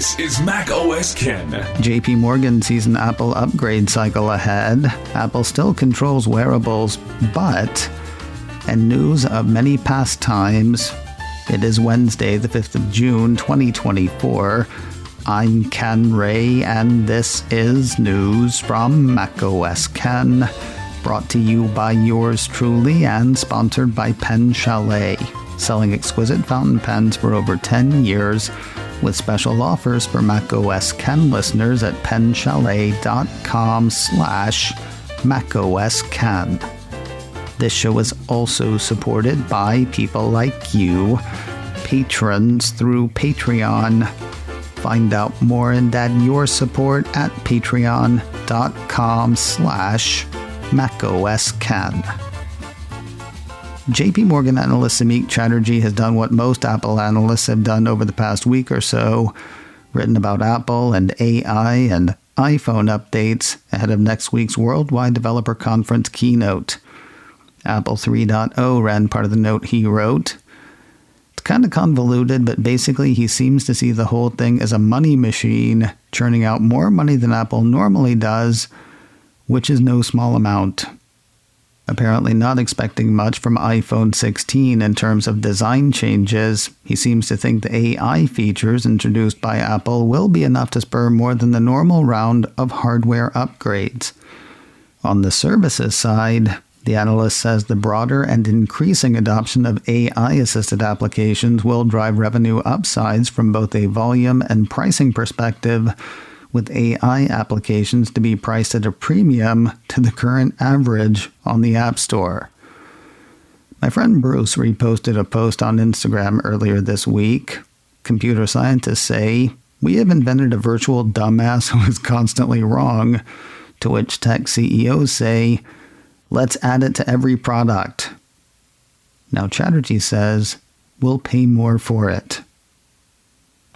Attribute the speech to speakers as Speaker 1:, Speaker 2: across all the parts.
Speaker 1: This is Mac OS Ken.
Speaker 2: JP Morgan sees an Apple upgrade cycle ahead. Apple still controls wearables, but, and news of many past times, it is Wednesday, the 5th of June, 2024. I'm Ken Ray, and this is news from Mac OS Ken, brought to you by yours truly and sponsored by Pen Chalet, selling exquisite fountain pens for over 10 years, with special offers for Mac OS Ken listeners at penchalet.com/macosken. This show is also supported by people like you, patrons through Patreon. Find out more and add your support at patreon.com/macosken. JP Morgan analyst Samik Chatterjee has done what most Apple analysts have done over the past week or so, written about Apple and AI and iPhone updates ahead of next week's Worldwide Developer Conference keynote. Apple 3.0 ran part of the note he wrote. It's kind of convoluted, but basically he seems to see the whole thing as a money machine, churning out more money than Apple normally does, which is no small amount. Apparently not expecting much from iPhone 16 in terms of design changes, he seems to think the AI features introduced by Apple will be enough to spur more than the normal round of hardware upgrades. On the services side, the analyst says the broader and increasing adoption of AI-assisted applications will drive revenue upsides from both a volume and pricing perspective, with AI applications to be priced at a premium to the current average on the App Store. My friend Bruce reposted a post on Instagram earlier this week. Computer scientists say, "We have invented a virtual dumbass who is constantly wrong," to which tech CEOs say, "Let's add it to every product." Now Chatterjee says, "We'll pay more for it."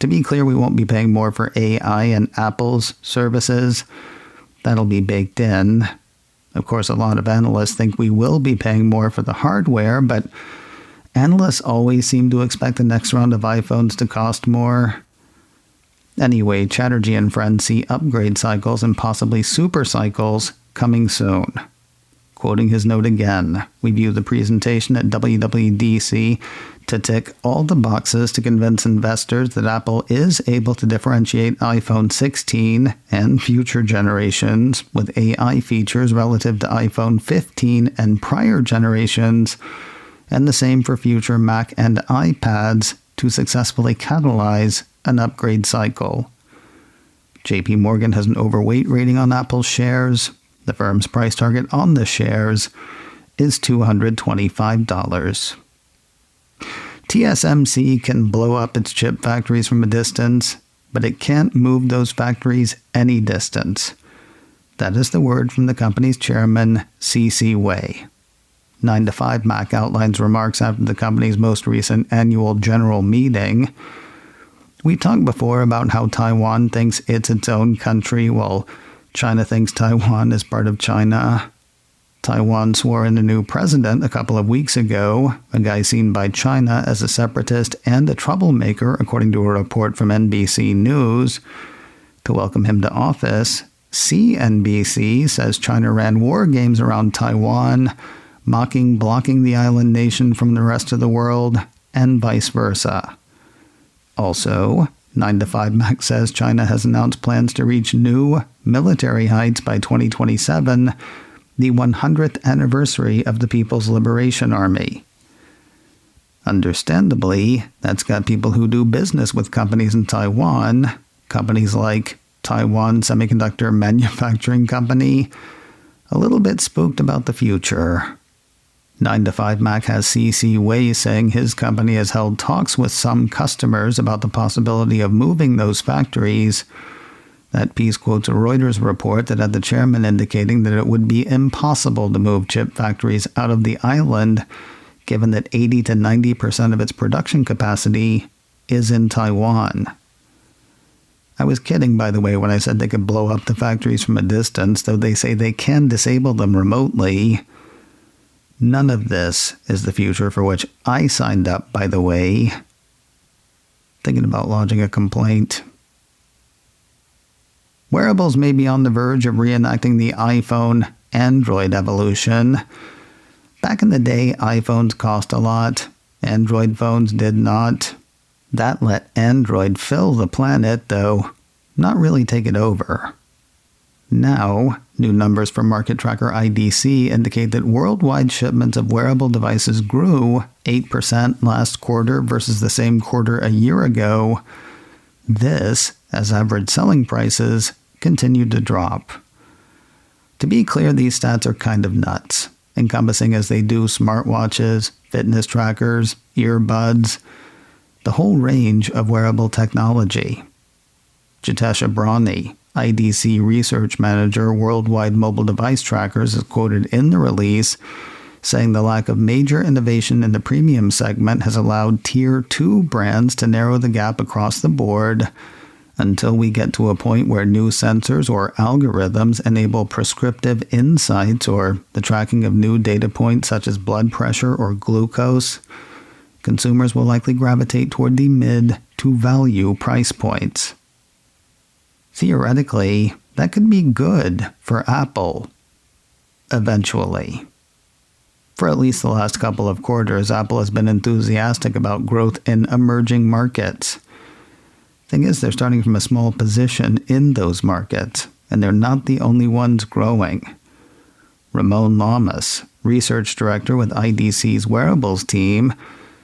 Speaker 2: To be clear, we won't be paying more for AI and Apple's services. That'll be baked in. Of course, a lot of analysts think we will be paying more for the hardware, but analysts always seem to expect the next round of iPhones to cost more. Anyway, Chatterjee and friends see upgrade cycles and possibly super cycles coming soon. Quoting his note again, "We view the presentation at WWDC to tick all the boxes to convince investors that Apple is able to differentiate iPhone 16 and future generations with AI features relative to iPhone 15 and prior generations, and the same for future Mac and iPads to successfully catalyze an upgrade cycle." JP Morgan has an overweight rating on Apple's shares. The firm's price target on the shares is $225. TSMC can blow up its chip factories from a distance, but it can't move those factories any distance. That is the word from the company's chairman, C.C. Wei. 9 to 5 Mac outlines remarks after the company's most recent annual general meeting. We talked before about how Taiwan thinks it's its own country, while China thinks Taiwan is part of China. Taiwan swore in a new president a couple of weeks ago, a guy seen by China as a separatist and a troublemaker, according to a report from NBC News. To welcome him to office, CNBC says China ran war games around Taiwan, blocking the island nation from the rest of the world, and vice versa. Also, 9 to 5 Mac says China has announced plans to reach new military heights by 2027, the 100th anniversary of the People's Liberation Army. Understandably, that's got people who do business with companies in Taiwan, companies like Taiwan Semiconductor Manufacturing Company, a little bit spooked about the future. 9 to 5 Mac has C.C. Wei saying his company has held talks with some customers about the possibility of moving those factories. That piece quotes a Reuters report that had the chairman indicating that it would be impossible to move chip factories out of the island, given that 80 to 90% of its production capacity is in Taiwan. I was kidding, by the way, when I said they could blow up the factories from a distance, though they say they can disable them remotely. None of this is the future for which I signed up, by the way. Thinking about lodging a complaint. Wearables may be on the verge of reenacting the iPhone Android evolution. Back in the day, iPhones cost a lot. Android phones did not. That let Android fill the planet, though not really take it over. Now, new numbers from market tracker IDC indicate that worldwide shipments of wearable devices grew 8% last quarter versus the same quarter a year ago. This, as average selling prices continued to drop. To be clear, these stats are kind of nuts, encompassing as they do smartwatches, fitness trackers, earbuds, the whole range of wearable technology. Jitesh Abrani, IDC Research Manager, Worldwide Mobile Device Trackers, is quoted in the release saying the lack of major innovation in the premium segment has allowed Tier 2 brands to narrow the gap across the board until we get to a point where new sensors or algorithms enable prescriptive insights or the tracking of new data points such as blood pressure or glucose. Consumers will likely gravitate toward the mid to value price points. Theoretically, that could be good for Apple. Eventually. For at least the last couple of quarters, Apple has been enthusiastic about growth in emerging markets. Thing is, they're starting from a small position in those markets, and they're not the only ones growing. Ramon Lamas, research director with IDC's Wearables team,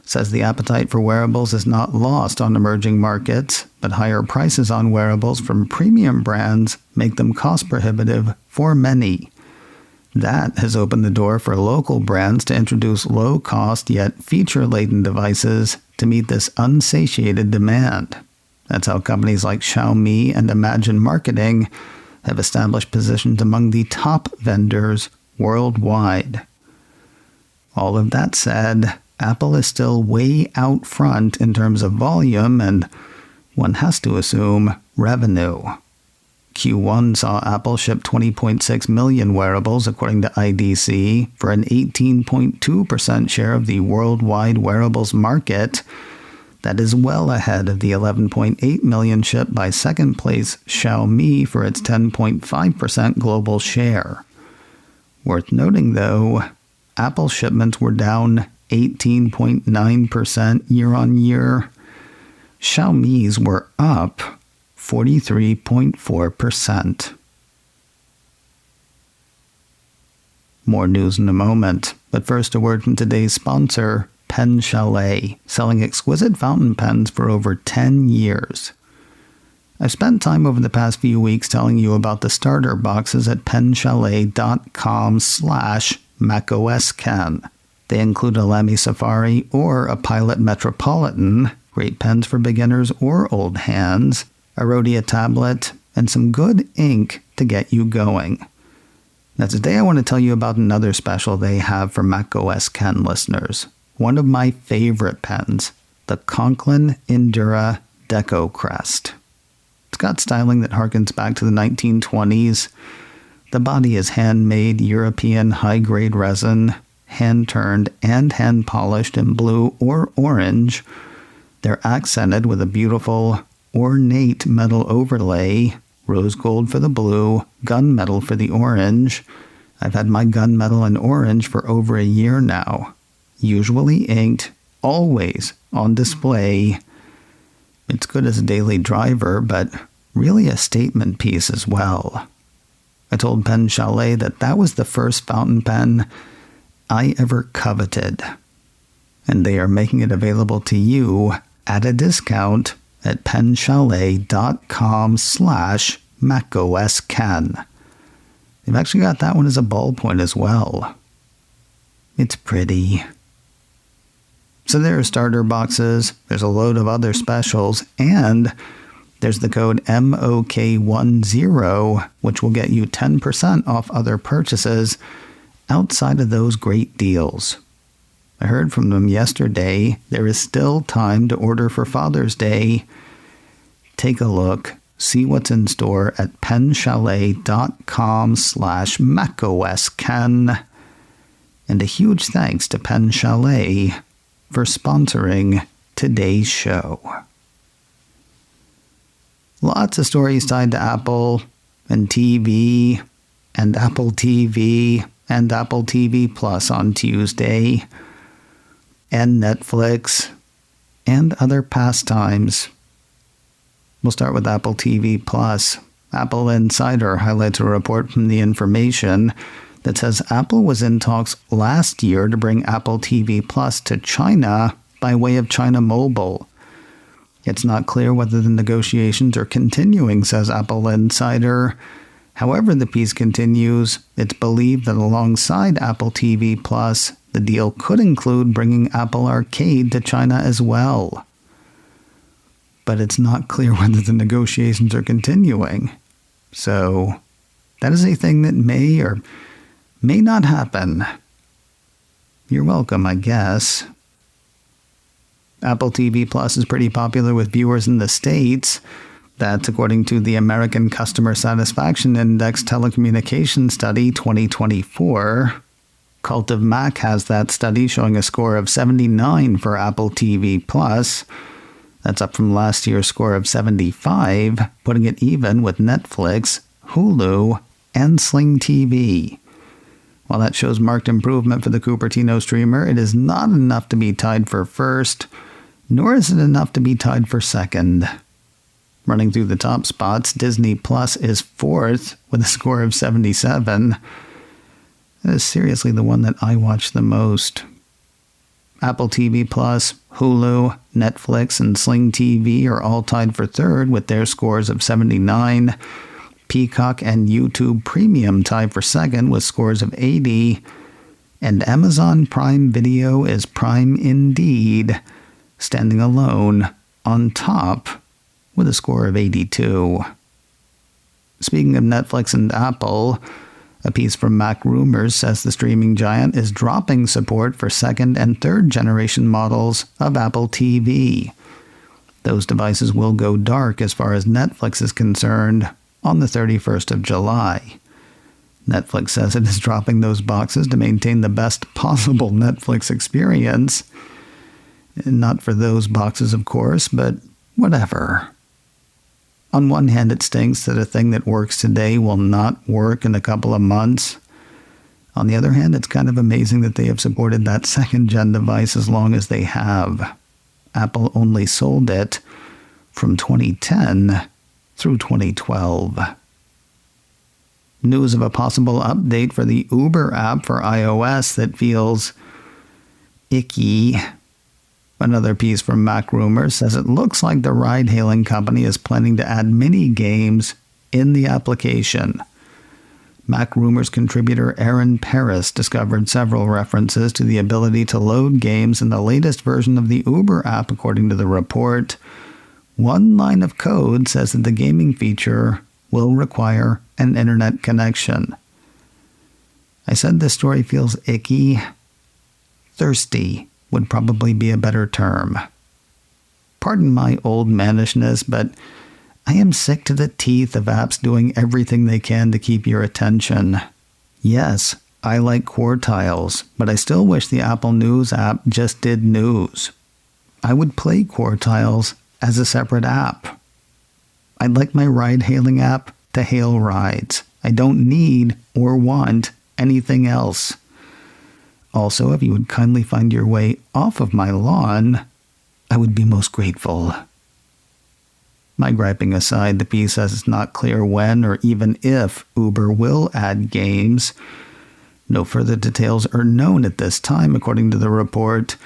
Speaker 2: says the appetite for wearables is not lost on emerging markets, but higher prices on wearables from premium brands make them cost prohibitive for many. That has opened the door for local brands to introduce low-cost yet feature-laden devices to meet this unsatiated demand. That's how companies like Xiaomi and Imagine Marketing have established positions among the top vendors worldwide. All of that said, Apple is still way out front in terms of volume and, one has to assume, revenue. Q1 saw Apple ship 20.6 million wearables, according to IDC, for an 18.2% share of the worldwide wearables market. That is well ahead of the 11.8 million shipped by second-place Xiaomi for its 10.5% global share. Worth noting, though, Apple shipments were down 18.9% year-on-year. Xiaomi's were up 43.4%. More news in a moment, but first a word from today's sponsor, Pen Chalet, selling exquisite fountain pens for over 10 years. I've spent time over the past few weeks telling you about the starter boxes at penchalet.com/MacOSKen. They include a Lamy Safari or a Pilot Metropolitan, great pens for beginners or old hands, a Rhodia tablet, and some good ink to get you going. Now today I want to tell you about another special they have for macOSKen listeners. One of my favorite pens, the Conklin Endura Deco Crest. It's got styling that harkens back to the 1920s. The body is handmade European high-grade resin, hand-turned and hand-polished in blue or orange. They're accented with a beautiful, ornate metal overlay, rose gold for the blue, gunmetal for the orange. I've had my gunmetal in orange for over a year now. Usually inked, always on display. It's good as a daily driver, but really a statement piece as well. I told Pen Chalet that was the first fountain pen I ever coveted. And they are making it available to you at a discount at penchalet.com/MacOSKen. They've actually got that one as a ballpoint as well. It's pretty. So there are starter boxes, there's a load of other specials, and there's the code MOK10, which will get you 10% off other purchases outside of those great deals. I heard from them yesterday. There is still time to order for Father's Day. Take a look. See what's in store at penchalet.com/MacOSKen. And a huge thanks to Pen Chalet for sponsoring today's show. Lots of stories tied to Apple. and TV, and Apple TV, and Apple TV Plus on Tuesday, and Netflix, and other pastimes. We'll start with Apple TV Plus. Apple Insider highlights a report from The Information that says Apple was in talks last year to bring Apple TV Plus to China by way of China Mobile. It's not clear whether the negotiations are continuing, says Apple Insider. However, the piece continues, it's believed that alongside Apple TV Plus, the deal could include bringing Apple Arcade to China as well. But it's not clear whether the negotiations are continuing. So, that is a thing that may or may not happen. You're welcome, I guess. Apple TV Plus is pretty popular with viewers in the States. That's according to the American Customer Satisfaction Index Telecommunications Study 2024. Cult of Mac has that study showing a score of 79 for Apple TV Plus. That's up from last year's score of 75, putting it even with Netflix, Hulu, and Sling TV. While that shows marked improvement for the Cupertino streamer, it is not enough to be tied for first, nor is it enough to be tied for second. Running through the top spots, Disney Plus is fourth with a score of 77. That is seriously the one that I watch the most. Apple TV Plus, Hulu, Netflix, and Sling TV are all tied for third with their scores of 79. Peacock and YouTube Premium tie for second with scores of 80. And Amazon Prime Video is prime indeed, standing alone on top with a score of 82. Speaking of Netflix and Apple, a piece from Mac Rumors says the streaming giant is dropping support for second and third generation models of Apple TV. Those devices will go dark as far as Netflix is concerned on the 31st of July. Netflix says it is dropping those boxes to maintain the best possible Netflix experience. Not for those boxes, of course, but whatever. On one hand, it stinks that a thing that works today will not work in a couple of months. On the other hand, it's kind of amazing that they have supported that second-gen device as long as they have. Apple only sold it from 2010 through 2012. News of a possible update for the Uber app for iOS that feels icky. Another piece from Mac Rumors says it looks like the ride-hailing company is planning to add mini-games in the application. Mac Rumors contributor Aaron Paris discovered several references to the ability to load games in the latest version of the Uber app, according to the report. One line of code says that the gaming feature will require an internet connection. I said this story feels icky. Thirsty would probably be a better term. Pardon my old mannishness, but I am sick to the teeth of apps doing everything they can to keep your attention. Yes, I like Quartiles, but I still wish the Apple News app just did news. I would play Quartiles as a separate app. I'd like my ride-hailing app to hail rides. I don't need or want anything else. Also, if you would kindly find your way off of my lawn, I would be most grateful. My griping aside, the piece says it's not clear when or even if Uber will add games. No further details are known at this time, according to the report,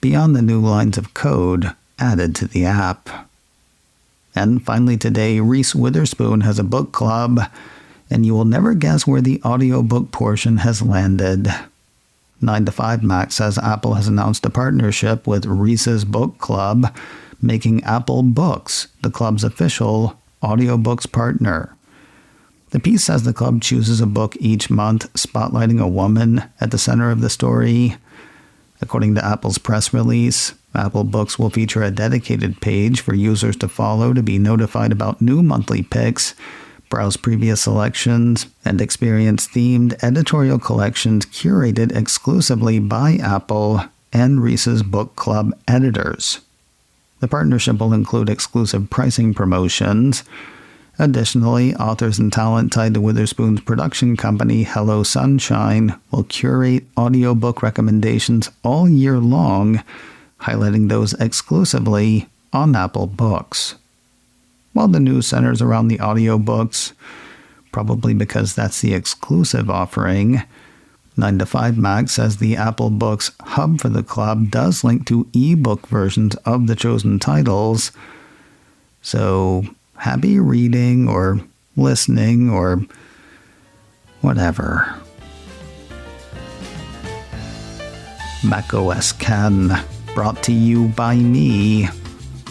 Speaker 2: beyond the new lines of code added to the app. And finally today, Reese Witherspoon has a book club, and you will never guess where the audiobook portion has landed. 9 to 5 Mac says Apple has announced a partnership with Reese's Book Club, making Apple Books the club's official audiobooks partner. The piece says the club chooses a book each month, spotlighting a woman at the center of the story. According to Apple's press release, Apple Books will feature a dedicated page for users to follow to be notified about new monthly picks, browse previous selections, and experience themed editorial collections curated exclusively by Apple and Reese's Book Club editors. The partnership will include exclusive pricing promotions, Additionally, authors and talent tied to Witherspoon's production company, Hello Sunshine, will curate audiobook recommendations all year long, highlighting those exclusively on Apple Books. While the news centers around the audiobooks, probably because that's the exclusive offering, 9to5Mac says the Apple Books hub for the club does link to ebook versions of the chosen titles, so happy reading or listening or whatever. macOS Ken, brought to you by me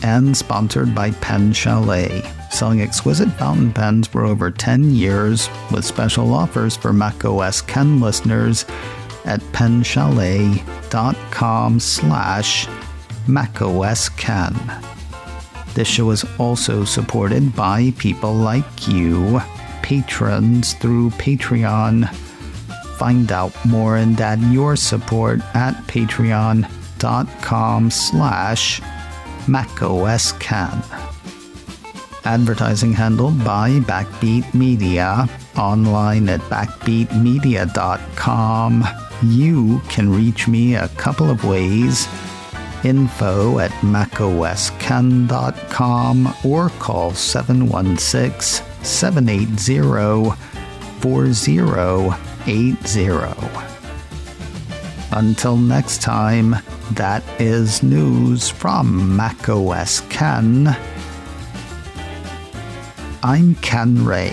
Speaker 2: and sponsored by Pen Chalet, selling exquisite fountain pens for over 10 years with special offers for macOS Ken listeners at penchalet.com/macOSKen. This show is also supported by people like you, patrons through Patreon. Find out more and add your support at patreon.com/macOSKen. Advertising handled by Backbeat Media, online at backbeatmedia.com. You can reach me a couple of ways. Info at macosken.com or call 716-780-4080. Until next time, that is news from macOS Ken. I'm Ken Ray.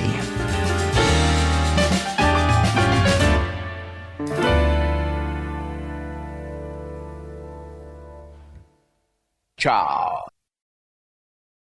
Speaker 3: Ciao.